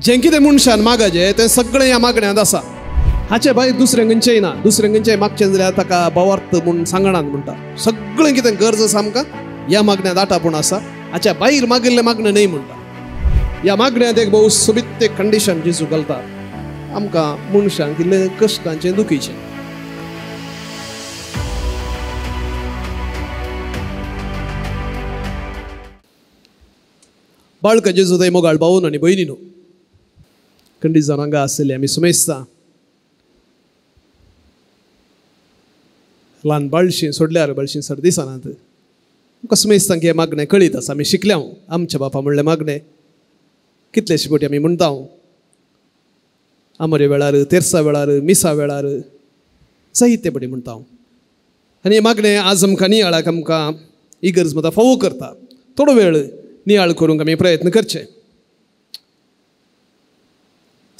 जें कितें मनशान मागचें तें सगळें ह्या मागण्यांत आसा. हाचे भायर दुसरें खंयचेंय ना. दुसरें खंयचेंय मागचें जाल्यार ताका भावार्थ म्हूण सांगणात म्हणटा. सगळें कितें गरज आसा आमकां ह्या मागण्यांत आटापूण आसा. हाच्या भायर मागिल्लें मागणें न्हय म्हणटा. ह्या मागण्यांत एक भोव सोबीत कंडिशन जेजू घालता. आमकां मनशांक इल्लें कश्टांचें दुखीचें. बाळका जेजू थंय मोगाळ भावन आनी भयणीनो, कंडिशन हांगा आसलेली आमी सुमेस्तां ल्हान बाळशीं सोडल्यार बाळशीं सर दिसनात. आमकां सुमेस्तांक हें मागणें कळीत आसा. आमी शिकल्या आमच्या बापा म्हणलें मागणें कितलेशे फावटी आमी म्हणटा आमोरे वेळार, तेरसा वेळार, मिसा वेळार जायते फावटी म्हणटा. आनी हें मागणें आज आमकां नियाळाक आमकां इगर्ज मतां फावो करता. थोडो वेळ नियाळ करूंक आमी प्रयत्न करचे.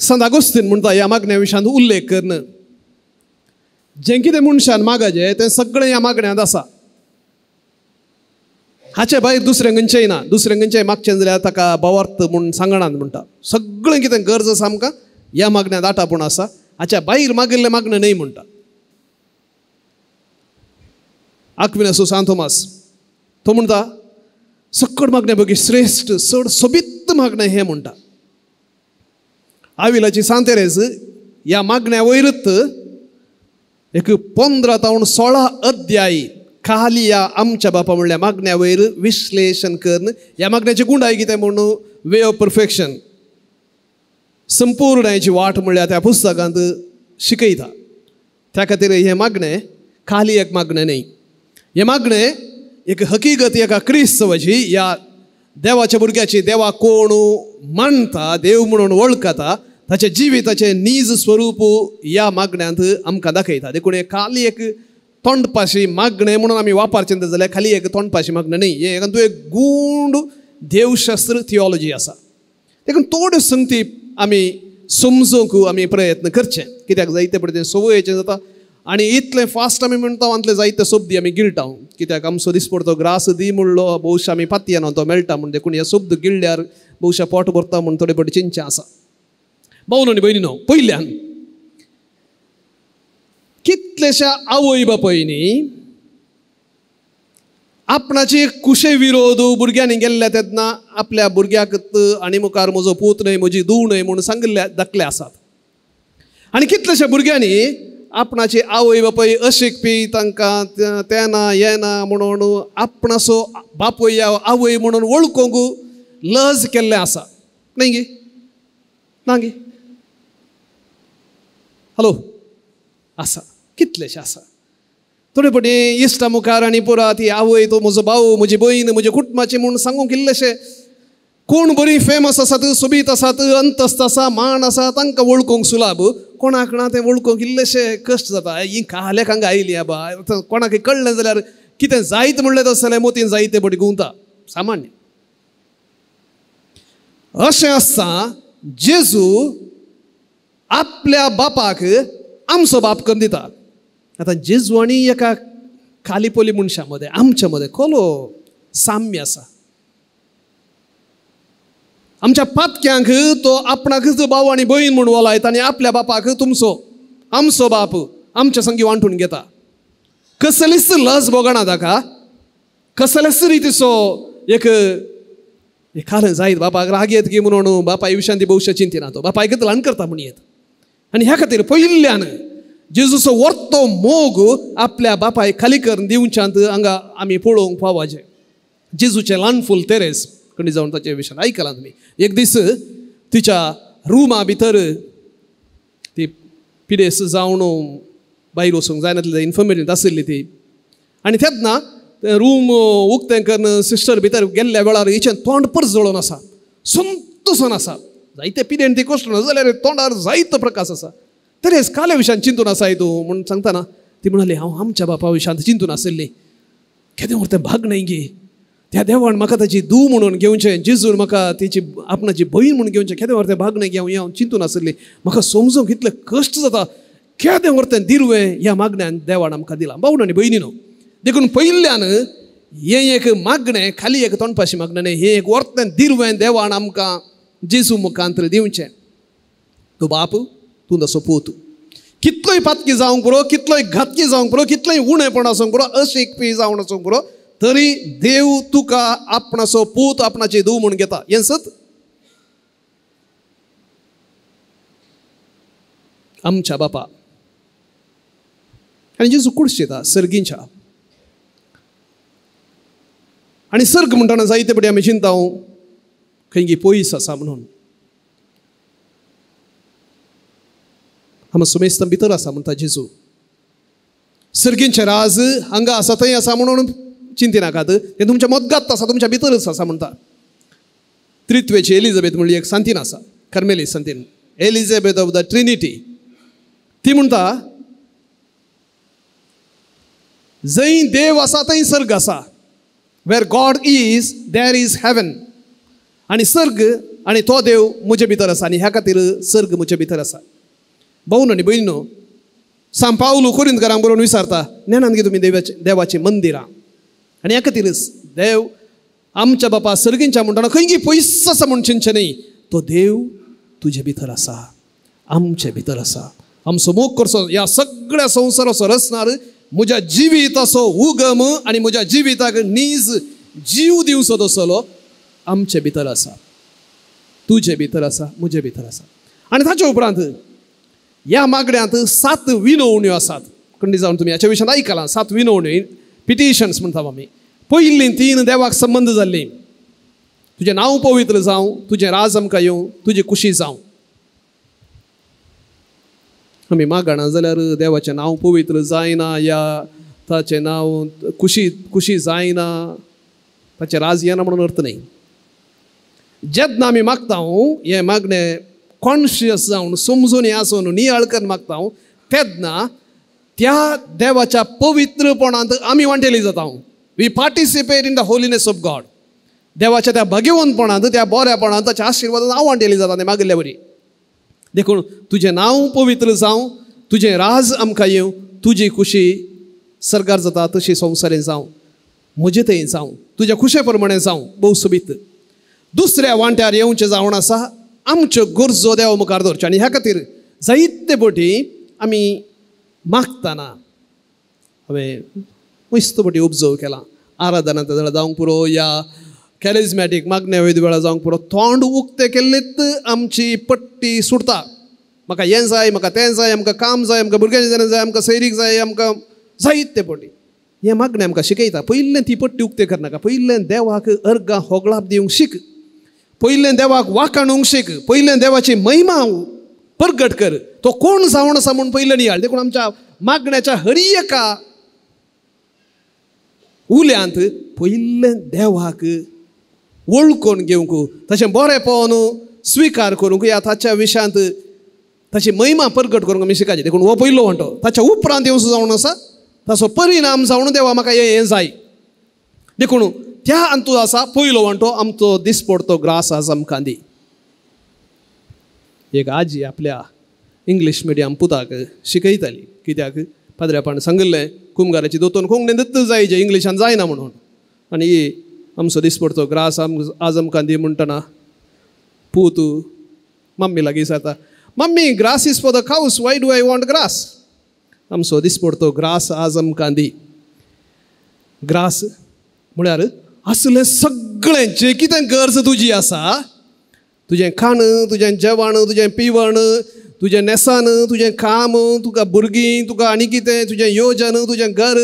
संत आगोस्तीन म्हणटा ह्या मागण्या विशयान उल्लेख करन, जें कितें मनशान मागचें तें सगळें ह्या मागण्यांत आसा. हाचे भायर दुसरें खंयचेंय ना. दुसरें खंयचेंय मागचें जाल्यार ताका भावार्थ म्हूण सांगणात म्हणटा. सगळें कितें गरज आसा आमकां ह्या मागण्यांत आटापूण आसा. हाच्या भायर मागिल्लें मागणें न्हय म्हणटा. आक्विनास सांत थोमास तो म्हणटा सकट मागण्या पैकी श्रेश्ठ चड सोबीत मागणें हें म्हणटा. आविलाची सांत तेरेज ह्या मागण्या वयरच एक 15 ते 16 अध्याय खाली ह्या आमच्या बापा म्हणल्या मागण्या वयर विश्लेशण करन ह्या मागण्याची गुणाय कितें म्हणून वे ऑफ परफेक्शन संपूर्णायची वाट म्हणल्यार त्या पुस्तकांत शिकयता. त्या खातीर हें मागणें खाली एक मागणें न्हय. हें मागणें एक हकीकत एका क्रिस्तवाची ह्या देवाच्या भुरग्याची देवा कोण मानता, देव म्हणून वळखता, ताचे जिविताचे नीज स्वरूप ह्या मागण्यांत आमकां दाखयता. देखून खाली एक तोंडपाशी मागणें म्हणून आमी वापरचें जाल्यार खाली एक तोंडपाशी मागणें न्हय. हें हातूंत एक गूढ देवशास्त्र थियोलॉजी आसा. देखून थोड्यो संगती आमी समजूंक आमी प्रयत्न करचे. कित्याक जायते पडटेन सवयेचें जाता आनी इतलें फास्ट आमी म्हणटा आतले जायते शब्द आमी गिळटा. कित्याक आमचो दिसपडतो ग्रास दी म्हणलो भोवशा आमी पातयेन तो मेळटा म्हण. देखून हे शब्द गिळ्ळ्यार भोवशा पोट भरता म्हूण थोडे फावटी चिंचा आसा. भावन आनी भयणीनो, पयल्यान कितलेशा आवय बापायनी आपणाची कुशे विरोध भुरग्यांनी गेल्ल्या तेन्ना आपल्या भुरग्याक आनी मुखार म्हजो पूत न्हय, म्हजी धूव न्हय म्हणून सांगिल्ले दाखले आसात. आनी कितलेशा भुरग्यांनी आपणाची आवय बापाय अशिकपी तांकां तें ना हें ना म्हणून आपणाचो बापूय आवय म्हणून वळखूंक लज केल्लें आसा. न्हय गे ना गे हॅलो आसा, कितलेशे आसा. थोडे फावटी इश्टा मुखार आनी पुरा ती आवय तो म्हजो भाव, म्हजी भयण, म्हज्या कुटुंबाची म्हणून सांगूंक इल्लेशे कोण बरी फेमस आसात, सोबीत आसात, अंतस्त आसा, मान आसा, तांकां वळखूंक सुलाभ. कोणाक ना तें वळखूंक इल्लेशे कश्ट जाता. ही काल्याक हांगा आयली बा, कोणाक कळ्ळें जाल्यार कितें जायत म्हणलें जाल्यार मोतीन जायते फावटी गुंवता सामान्य. अशें आसता जेजू आपल्या बापाक आमचो बाप करून दिता. आतां जेजू आनी एका खालीपोली मनशा मदें आमच्या मदें खोलो साम्य आसा. आमच्या पातक्यांक तो आपणाकच भाव आनी भयण म्हूण वलायता आनी आपल्या बापाक तुमचो आमचो बाप आमच्या संगी वांटून घेता. कसलीच लज भोगना ताका, कसलेच रितीचो एक खालें जायत बापाक राग येत गे म्हणून बापाय विशयान ती भोवशा चिंतिना. तो बापायक ल्हान करता म्हण येत. आनी ह्या खातीर पयल्यान जेजूचो वर्तो मोग आपल्या बापाय खाली करून दिवच्यांत हांगा आमी पळोवंक फावाचे. जेजूचे ल्हान फूल तेरेस कणी जावन ताचे विशयान आयकलां तुमी. एक दीस तिच्या रुमा भितर ती पिडेस जावन भायर वचूंक जायनासली, इन्फर्मेरींत आशिल्ली ती. आनी तेन्ना रूम उक्तें करून सिस्टर भितर गेल्ल्या वेळार हिचें तोंड परस जळोवन आसा, संतोषन आसा. जायते पिडेन ती कश्ट ना जाल्यार तोंडार जायतो प्रकाश आसा. तरेच काल्या विशयान चिंतून आसाय तूं म्हणून सांगतना ती म्हणाली हांव आमच्या बापा विशयान चिंतून आशिल्ली. केदें व्हर तें भाग न्हय गे. त्या देवान म्हाका ताची धूव म्हणून घेवचें, जेजून म्हाका तिची आपणाची भयण म्हणून घेवचें, केदें व्हर तें भाग न्हय गे. हांव चिंतून आशिल्ली. म्हाका समजूंक इतलें कश्ट जाता. केदें व्हर तें दिरवें ह्या मागण्यान देवान आमकां दिलां. भावन आनी भयणीनो, देखून पयल्यान हें एक मागणें खाली एक तोंडपाशी मागणें न्हय. हें एक व्हरतें दिरवें देवान आमकां जेजू मुखांतर दिवचें. तो बाप तूं तसो पूत. कितलोय पातकी जावंक पुरो, कितलोय घातकी जावंक पुरो, कितलोय उणेपण आसूंक पुरो, अशिकपी जावन आसूंक पुरो, तरी देव तुका आपणाचो पूत आपणाची धूव म्हूण घेता. हें सत. आमच्या बापा आनी जेजू कुडशीता सर्गीच्या. आनी सर्ग म्हणटना जायते फावटी आमी चिंताव खंय पयस आसा म्हणून. आमी सुमेस्तां भितर आसा म्हणटा जेजू. सर्गींचे राज हांगा आसा थंय आसा म्हणून चिंती नाकात, तें तुमच्या मदगात आसा, तुमच्या भितरच आसा म्हणटा. त्रित्वेची एलिझाबेथ म्हणली एक सांतीन आसा, कार्मेलीस सांतीन, एलिझाबेथ ऑफ द ट्रिनिटी. ती म्हणटा जंय देव आसा थंय सर्ग आसा. Where God is there is heaven. आनी सर्ग आनी तो देव म्हजे भितर आसा आनी ह्या खातीर सर्ग म्हजे भितर आसा. भाऊन आनी भयणीनो, सांत पावलो कोरिंथकारांक बरोवन विचारता नेनान गे तुमी देवाची मंदिरां. आनी ह्या खातीरच देव आमच्या बापा सर्गींच्या म्हणटना खंय पयस आसा म्हूण चिंतचें न्ही. तो देव तुजे भितर आसा, आमचे भितर आसा. आमचो मोग करचो ह्या सगळ्या संवसाराचो रचणार म्हज्या जिविताचो उगम आनी म्हज्या जिविताक नीज जीव दिवचो तसलो आमचे भितर आसा, तुजे भितर आसा, म्हजे भितर आसा. आनी ताचे उपरांत ह्या मागण्यांत 7 विनवण्यो आसात. खंडी जावन तुमी हाच्या विशयान आयकलां. 7 विनवण्यो, पिटिशन्स म्हणटा आमी. पयलीं 3 देवाक संबंद जाल्लीं. तुजें नांव पवित्र जावं, तुजें राज आमकां येवं, तुजी खुशी जावं. आमी मागणा जाल्यार देवाचें नांव पवित्र जायना या ताचें नांव खुशी जायना, ताचें राज येना म्हणून अर्थ न्ही. जेन्ना आमी मागता हें मागणें कॉन्शियस जावन समजून आसून नियाळ करून मागता तेन्ना त्या देवाच्या पवित्रपणांत आमी वांटेली जाता. We participate in the holiness of God. देवाच्या त्या भगवंतपणांत, त्या बऱ्यापणांत, ताच्या आशिर्वादांत हांव वांटेली जाता तें मागिल्ल्या वरी. देखून तुजें नांव पवित्र जावं, तुजें राज आमकां येवं, तुजी खुशी सरकार जाता तशी संवसारीन जावं, म्हजे थंय जावं, तुज्या खुशे प्रमाणे जावं, भोव सोबीत. दुसऱ्या वांट्यार येवचें जावन आसा आमच्यो गरजो देवा मुखार दवरच्यो. आनी ह्या खातीर जायते फावटी आमी मागतना हांवें मस्त फावटी ऑब्जर्व केलां. आराधनांत जावंक पुरो या कॅरिझमॅटीक मागण्या वेळा जावंक पुरो तोंड उक्तें केल्लेच आमची पट्टी सुटता. म्हाका हें जाय, म्हाका तें जाय, आमकां काम जाय, आमकां भुरग्यांचें जाय, आमकां सैरीक जाय, आमकां जायते फावटी हें मागणें आमकां शिकयता. पयलें ती पट्टी उक्तें करनाका. पयलें देवाक अर्गां होगळाप दिवंक शीक. पयलें देवाक वाखाणूंक शीक. पयलें देवाची महिमा परगट कर. तो कोण जावन आसा म्हूण पयलें नियाळ. देखून आमच्या मागण्याच्या हर एका उल्यांत पयलें देवाक वळखून घेवंक, तशें बरेंपण स्विकार करूंक या ताच्या विशयांत ताची महिमा परगट करूंक आमी शिकायचें. देखून हो पयलो वांटो. ताच्या उपरांत येवचो जावन आसा ताचो परिणाम जावन देवा म्हाका हें जाय. देखून त्या अंतू आसा पयलो वांटो आमचो दिसपडतो ग्रास आज आमकां दी. एक आजी आपल्या इंग्लीश मिडियम पुताक शिकयताली. कित्याक पाद्र्यापण सांगिल्लें कुमगाराची दोतोन कोंकणीन दत्त जाय जे इंग्लिशान जायना म्हणून. आनी आमचो दिसपडतो ग्रास आज आमकां दी म्हणटना पूत मम्मी लागीं जाता, mummy grass is for the cows, why do I want grass. आमचो दिसपडतो ग्रास आज आमकां दी. ग्रास म्हळ्यार असलें सगळें जें कितें गरज तुजी आसा, तुजें खाण, तुजें जेवण, तुजें पिवण, तुजें नेसान, तुजें काम, तुका भुरगीं, तुका आनी कितें, तुजें येवजन, तुजें घर,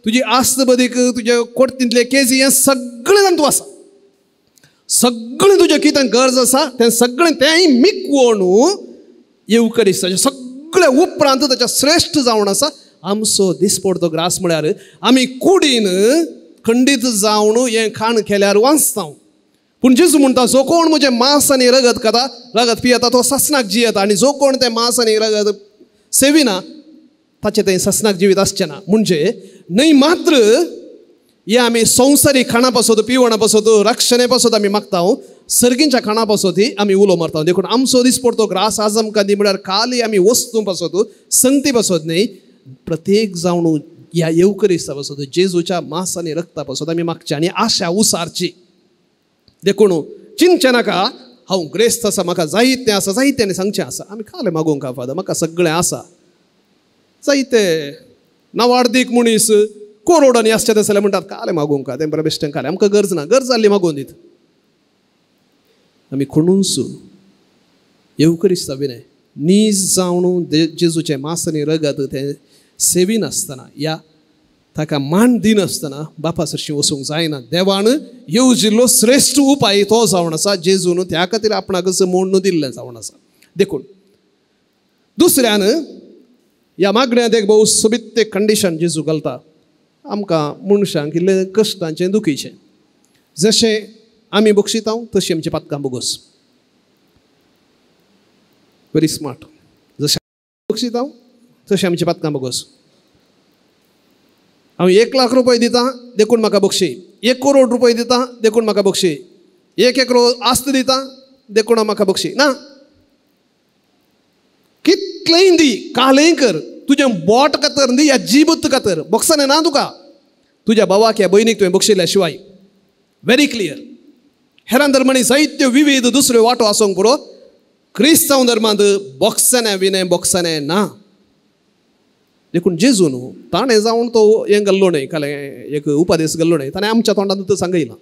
तुजी आस्त बदीक, तुजे कोर्तींतले केसी, हें सगळें जाण तूं आसा. सगळें तुजें कितें गरज आसा तें सगळें तेंय मिकवण येवकरिस्ताचें सगळें उपरांत ताच्या श्रेश्ठ जावन आसा आमचो दिसपडतो ग्रास. म्हळ्यार आमी कुडीन खंडीत जावन हें खाण केल्यार वाचता. पूण जेजू म्हणटा जो कोण म्हजें मांस आनी रगत खाता, रगत पियेता तो ससनाक जियेता. आनी जो कोण तें मांस आनी रगत सेविना ताचें तें ससनाक जिवीत आसचें ना. म्हणजे न्हय मात्र हे आमी संवसारीक खाणा पासत, पिवणा पासत, रक्षणे पासत आमी मागता, सर्गींच्या खाणा पासत आमी उलो मारता. देखून आमचो दिसपडतो ग्रास आज आमकां दी म्हळ्यार खाली आमी वस्तू पासत, संगती पासत न्हय, प्रत्येक जावन ह्या येवकरिस्ता पासत, जेजूच्या मांस आनी रक्ता पासत आमी मागचें आनी आशा उसारची. देखून चिंतचें नाका हांव ग्रेस्त आसा म्हाका जायतें आसा जायत्यांनी सांगचें आसा आमी खालें मागोवंक फादर म्हाका सगळें आसा जायते नावार्दीक मनीस कोरोडांनी आसचे जाल्यार म्हणटात कालें मागोवंक तें बरें बेश्टें कालें आमकां गरज ना गरज जाल्ली मागोवन दीत आमी कोणूच येवकरिस्ता विनय नीज जावन जेजूचें मांस आनी रगत तें सेवीन आसतना या ताका मान दिनासतना बापा सरशी वचूंक जायना देवान येवजिल्लो श्रेश्ठ उपाय तो जावन आसा जेजून त्या खातीर आपणाकच मोडून दिल्लें जावन आसा देखून दुसऱ्यान ह्या मागण्यांत एक भोव सोबीत कंडिशन जेजू घालता आमकां मनशांक इल्लें कश्टांचें दुखीचें जशें आमी बक्षिता तशीं आमची पातकां बोगोस व्हेरी स्मार्ट जशें बक्षिता तशें आमची पातकां बोगोस हांव 1,00,000 रुपया दितां देखून म्हाका बक्षी 1 करोड रुपया दितां देखून म्हाका बक्षी 1 एकरो आस्त दितां देखून म्हाका बक्षी ना कितलेंय दी कालय कर तुजें बोट कातर दी या जीबत कातर बक्षाने ना तुका तुज्या भावाक ह्या भयणीक तुवें बक्षिल्ल्या शिवाय व्हेरी क्लियर हेरां धर्मांनी जायत्यो विविध दुसऱ्यो वाटो आसूंक पुरो क्रिस्तांव धर्मांत बक्षाने विनय बक्षाने ना देखून जेजू न्हू ताणें जावन तो हें घाल्लो न्हय कालें एक उपादेश घाल्लो न्हय ताणें आमच्या तोंडांत तो सांगयला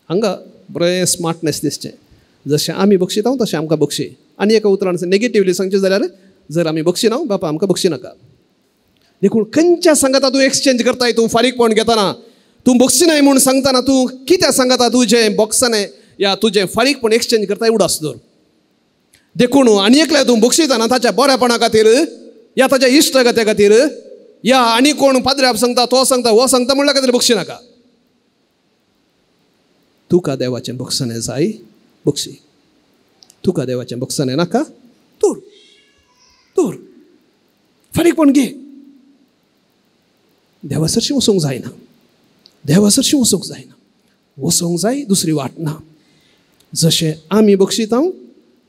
हांगा बरें स्मार्टनेस दिसचें जशें आमी बक्षिता तशें आमकां बक्षी आनी एका उतरान नेगेटिवली सांगचें जाल्यार जर आमी बक्षिना बापा आमकां बक्षी नाका देखून खंयच्या सांगाता तूं एक्सचेंज करताय तूं फारीकपण घेतना तूं बक्षिनाय म्हूण सांगतना तूं कित्या सांगाता तुजें बॉक्साने या तुजें फारीकपण एक्सचेंज करताय उडास दवर देखून आनी एकल्या तूं बक्षिताना ताच्या बऱ्यापणा खातीर या ताच्या इश्टगत्या खातीर या आनी कोण पाद्र्याक सांगता तो सांगता हो सांगता म्हणल्या खातीर बक्षी नाका तुका देवाचें बक्षाने जाय बक्षी तुका देवाचें बक्षाने नाका तूर तूर फारीकपण घे देवा सरशी वचोंक जायना देवा सरशी वचोंक जायना वचोंक जाय दुसरी वाट ना जशें आमी बक्षिता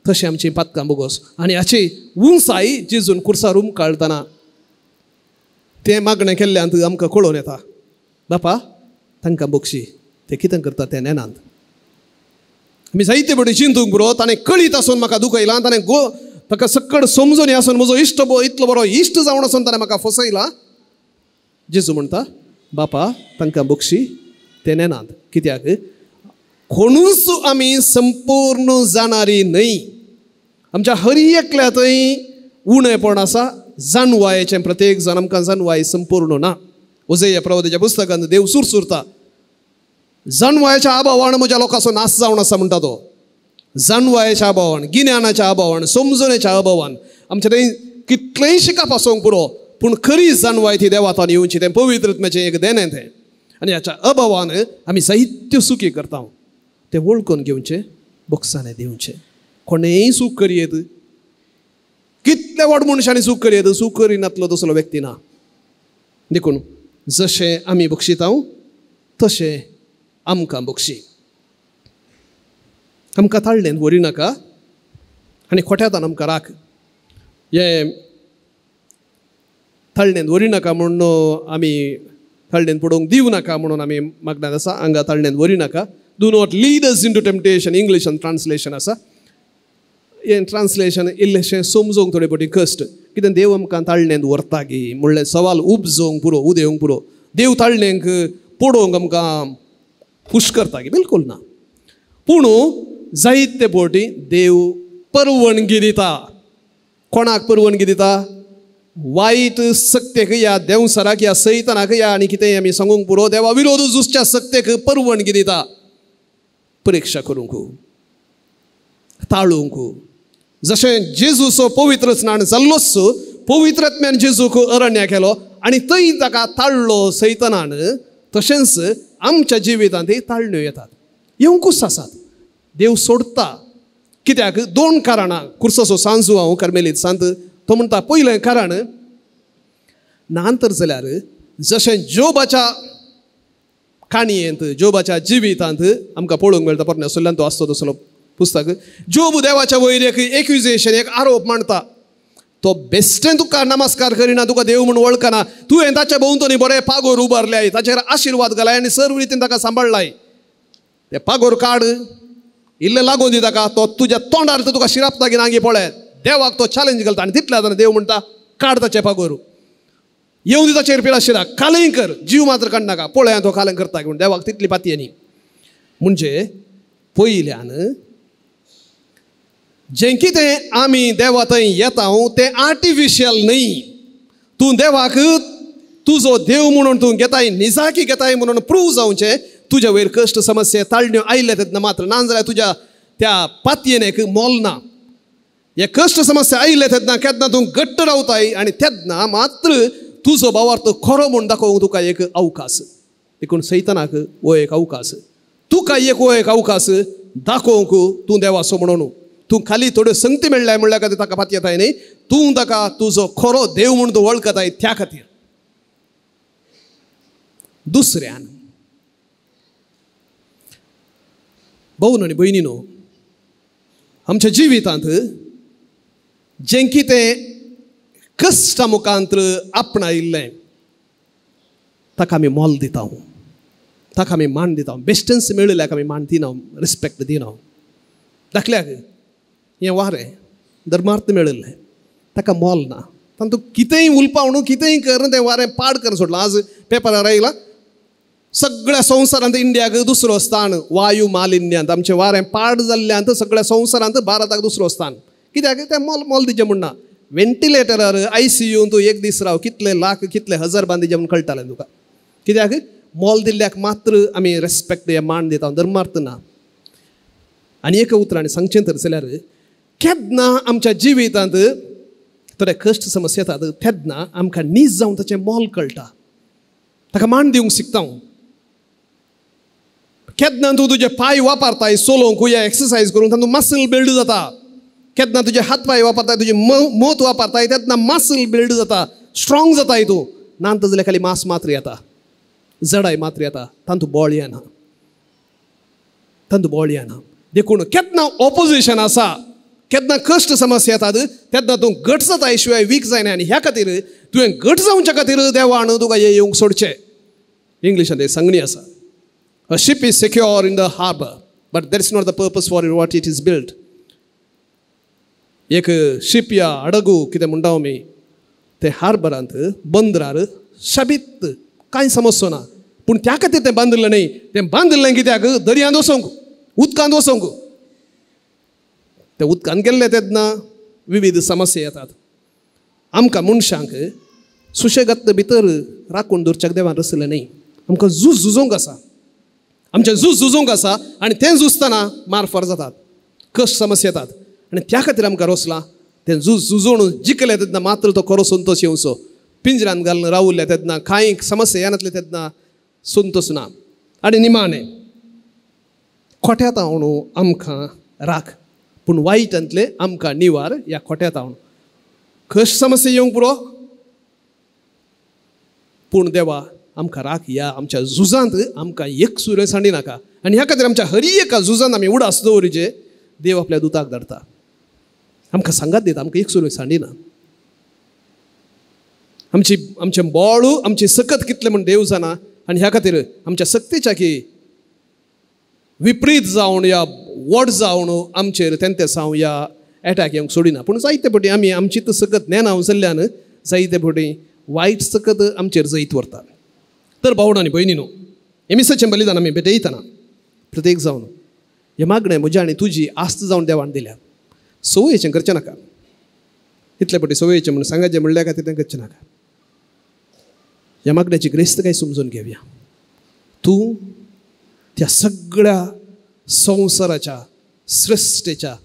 तशें आमची पातकां बोगोस आनी हाची उंचाय जेजून कुर्सार काळतना तें मागणें केल्ल्यांत आमकां कळोवन येता बापा तांकां बक्षी ते कितें करता तें नेनांत आमी जायते बडी चिंतूंक पुरो ताणें कळीत आसून म्हाका दुखयलां ताणें ताका सक्कड समजून आसून म्हजो इश्ट इतलो बरो इश्ट जावन आसून ताणें म्हाका फसयला जेजू म्हणटा बापा तांकां बक्षी ते नेनांत कित्याक कोणूच आमी संपूर्ण जाणारी न्हय आमच्या हर एकल्यातय उणेपण आसा जाणवायेचें प्रत्येक जण आमकां जाणवाय संपूर्ण ना ओझेया प्रवादीच्या पुस्तकांत देव सुरसुरता जाणवायेच्या अभावान म्हज्या लोकांचो नाश जावन आसा म्हणटा तो जाणवायेच्या अभावान गिन्यानाच्या अभावान समजणेच्या अभावान आमचे थंय कितलेंय शिकप आसूंक पुरो पूण खरी जाणवाय ती देवातान येवची तें पवित्रत्म्याचें एक देणें तें आनी ह्याच्या अभावान आमी जायत्यो चुकी करता तें वळखून घेवचें बक्षाने दिवचें कोणेय सूख करयेत कितल्या व्हड मनशांनी सूख करयेत सूख करिनातलो तसलो व्यक्ती ना देखून जशें आमी बक्षिता तशें आमकां बक्षी आमकां ताळ्ळेंत व्हरिनाका आनी खोट्यातान आमकां राख हें ताळ्ळेंत व्हरिनाका म्हणून आमी ताळ्ळेंत पडोवंक दिवं नाका म्हणून आमी मागण्यात आसा हांगा ताळ्ळेंत व्हरिनाका do not lead us into temptation इंग्लिशान ट्रान्सलेशन आसा हें ट्रान्सलेशन इल्लेशें समजोवंक थोडे फावटी कश्ट कितें देव आमकां ताळ्ळेंत व्हरता गी म्हणलें सवाल उपजोवंक पुरो उदेवंक पुरो देव ताळ्ळेंक पडोवंक आमकां पुश करता गी बिलकूल ना पूण जायते फावटी देव परवणगी दिता कोणाक परवणगी दिता वायट सक्तेक या देवसराक या सैतानाक या आनी कितेंय आमी सांगूंक पुरो देवा विरोध झुजच्या सक्तेक परवणगी दिता परीक्षा करूंक ताळूंक जशें जेजूचो पवित्र स्नान जाल्लोच पवित्रत्म्यान जेजूक अरण्या केलो आनी थंय ताका ताळ्ळो सैतानान तशेंच आमच्या जिवितांत ताळण्यो येतात येवंकूच आसात देव सोडता कित्याक 2 कारणां कुर्साचो सांजू हांव कार्मेलीत सांत तो म्हणटा पयलें कारण नांतर जाल्यार जशें जोबाच्या काणयेंत जोबाच्या जिवितांत आमकां पळोवंक मेळटा परमेश्वरान तो आसतो तसलो पुस्तक जोब देवाच्या वयर एक एक्युजेशन एक आरोप मांडटा तो बेश्टें तुका नमस्कार करिना तुका देव म्हूण वळखना तुवें ताच्या भोंवतणी बरें पागोर उबारल्याय ताचेर आशिर्वाद घालाय आनी सर्व रितीन ताका सांबाळलाय ते पागोर काड इल्लें लागून दिता का तो तुज्या तोंडार तो तुका शिरापता की नांगी पळय देवाक तो चॅलेंज घालता आनी तितल्या जाणां देव म्हणटा काड ताचे पागोरू येवं दिता चेरपेला शिराक कालय कर जीव मात्र काड नाका पळय तो कालें करता म्हूण देवाक तितली पातये न्ही म्हणजे पयल्यान जें कितें आमी देवा थंय येता तें आर्टिफिशियल न्ही तूं देवाक तुजो देव म्हणून तूं घेताय निजाकी घेताय म्हणून प्रूव जावचें तुज्या वयर कश्ट समस्या ताळण्यो आयले तेन्ना मात्र ना जाल्यार तुज्या त्या पातयेन एक मोल ना हे कश्ट समस्या आयले तेन्ना केन्ना तूं घट्ट रावताय आनी तेन्ना मात्र तुजो भावार्थ खरो म्हूण दाखोवंक तुका एक अवकाश देखून सैतानाक हो एक अवकाश तुका एक हो एक अवकाश दाखोवंक तूं देवाचो म्हणून तूं खाली थोड्यो संगती मेळ्ळ्याय म्हणल्या खातीर ताका पात येताय न्ही तूं ताका तुजो खरो देव म्हूण तूं वळखताय त्या खातीर दुसऱ्यान भाऊन आनी भयणीनो आमच्या जिवितांत जें कितें कश्टा मुखांतर आपणायिल्लें ताका आमी मोल दिता ताका आमी मान दिता बेश्टेंच मेळिल्ल्याक आमी मान दिना रिस्पेक्ट दिना दाखल्याक हें वारें धर्मार्थ मेळिल्लें ताका मोल ना तातूंत कितेंय उलपावणू कितेंय कर तें वारें पाड कर सोडलां आज पेपरार आयलां सगळ्या संवसारांत इंडियाक दुसरो स्थान वायू मालिन्यांत आमचें वारें पाड जाल्ल्यांत सगळ्या संवसारांत भारताक दुसरो स्थान कित्याक तें मोल मोल दिचें म्हणना वेंटिलेटरार ICU तूं एक दीस राव कितले लाख कितले हजार बांद दिचें म्हूण कळटालें तुका कित्याक मोल दिल्ल्याक मात्र आमी रेस्पेक्ट मान दिता धर्मार्थ ना आनी एका उतरांनी सांगचें तर जाल्यार केन्ना आमच्या जिवितांत थोडे कश्ट समस्या येतात तेन्ना आमकां नीज जावन ताचें मोल कळटा ताका मान दिवंक शिकता केन्ना तूं तुजे पांय वापरताय चलोवंक या एक्सरसायज करून तातूंत मसल बिल्ड जाता केन्ना तुजे हात पांय वापरताय तुजे मत वापरताय तेन्ना मसल बिल्ड जाता स्ट्रॉंग जाताय तूं नात जाल्यार खाली मांस मात्र येता जडाय मात्र येता तातूंत बळ येना तातूंत बळ येना देखून केन्ना ऑपोजिशन आसा केन्ना कश्ट समस्या येतात तेन्ना तूं घट जाताय शिवाय वीक जायना आनी ह्या खातीर तुवें घट जावच्या खातीर देवान तुका हे येवंक सोडचें इंग्लिशांत एक सांगणी आसा A ship is secure in the harbor, but that is not the purpose for what it is built. एक शिप या हडगू कितें म्हणटा आमी ते हार्बरांत बंदरार शाबीत कांय समस्या ना पूण त्या खातीर तें बांदिल्लें न्ही तें बांदिल्लें कित्याक दर्यांत वचोंक उदकांत वचोंक ते उदकांत गेल्ले तेन्ना विविध समस्या येतात आमकां मनशांक सुशेगाद भितर राखून दवरच्याक देवान रचलें न्ही आमकां झुजोवंक आसा आमचें झुजोवंक आसा आनी तें झुजतना मारफार जातात कश्ट समस्या येतात आनी त्या खातीर आमकां रचलां तें झुजोवन जिखलें तेन्ना मात्र तो खरो संतोश येवचो पिंजरान घालून रावुल्ले तेन्ना कांय समस्या येनातले तेन्ना संतोश ना आनी निमाणें खोट्यात आवणू आमकां राख पूण वायटांतले आमकां निवार ह्या खोट्यात आवणू कश्ट समस्या येवंक पुरो पूण देवा आमकां राख ह्या आमच्या झुजांत आमकां एक सुरे सांडी नाका आनी ह्या खातीर आमच्या हर एका झुजांत आमी उडास दवरचे देव आपल्या दुताक धाडटा आमकां सांगात दिता आमकां एक सुरे सांडिना आमचें बोळ आमची सकत कितलें म्हूण देव जाणा आनी ह्या खातीर आमच्या सक्तीच्या की विपरीत जावन या वड जावन आमचेर तेंते साव या एटॅक येवंक सोडिना पूण जायते फावटी आमी आमची सकत नेनाव जाल्ल्यान जायते फावटी वायट सकत आमचेर जैत व्हरता तर भावण आनी भयणीनो एमिसाचें बलिदान आमी भेटयतना प्रत्येक जावन हे मागणें म्हज्या आनी तुजी आस्त जावन देवान दिल्या सवयेचें करचें नाका इतले फावटी सवयेचें म्हणून सांगाचें म्हणल्या खातीर तें करचें नाका ह्या मागण्याची ग्रेस्त काय समजून घेवया तूं त्या सगळ्या संवसाराच्या सृश्टेच्या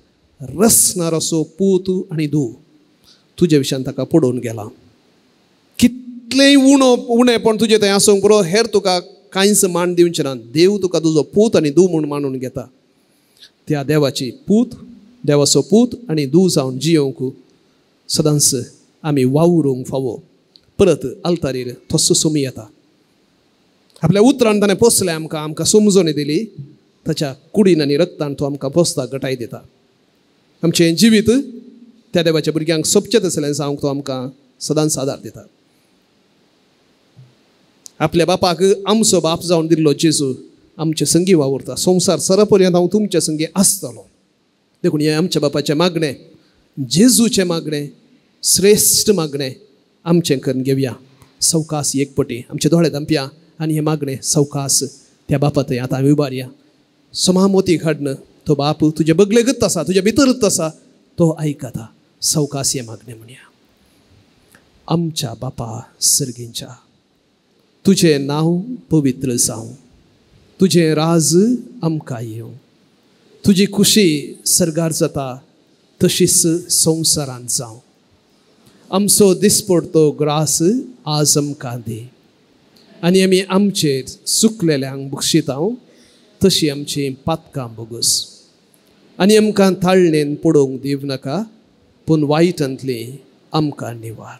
रचणारोसो पूत आनी धूव तुजे विशयान ताका पडोवन गेला कितलेंय उणें पण तुजें थंय आसूंक पुरो हेर तुका कांयच मान दिवचें ना देव तुका तुजो पूत आनी धूव म्हूण मानून घेता त्या देवाची पूत देवाचो पूत आनी धूव जावन जियोंक सदांच आमी वावरूंक फावो परत आल्तारीर तसो सोमी येता आपल्या उतरान ताणें पोसलें आमकां समजोनी दिली ताच्या कुडीन आनी रक्तान तो आमकां पोसता घटाय दिता आमचें जिवीत त्या देवाच्या भुरग्यांक सोबचें तसलें जावंक तो आमकां सदांच आदार दिता आपल्या बापाक आमचो बाप जावन दिल्लो जेजू आमचे संगी वावरता संवसार सरपर्यंत हांव तुमचे संगी आसतलो देखून हे आमच्या बापाचें मागणें जेजूचें मागणें श्रेश्ठ मागणें आमचें करून घेवया सवकास एकपटी आमचे दोळे धांपया आनी हें मागणें सवकास त्या बापा थंय आतां आमी उबारया समामोती हाडन तो बाप तुजे बगलेगत आसा तुजे भितरच आसा तो आयकता सवकास हें मागणें म्हणया आमच्या बापा सर्गींच्या तुजें नांव पवित्र जावं तुजें राज आमकां येवं तुजी खुशी सर्गार जाता तशीच संवसारांत जावं आमचो दिसपडतो ग्रास आज आमकां दी आनी आमी आमचेर चुकलेल्यांक बक्षितांव तशी आमची पातकां बोगूस आनी आमकां ताळणेन पडोवंक दिवं नाका पूण वायटांतली आमकां निवार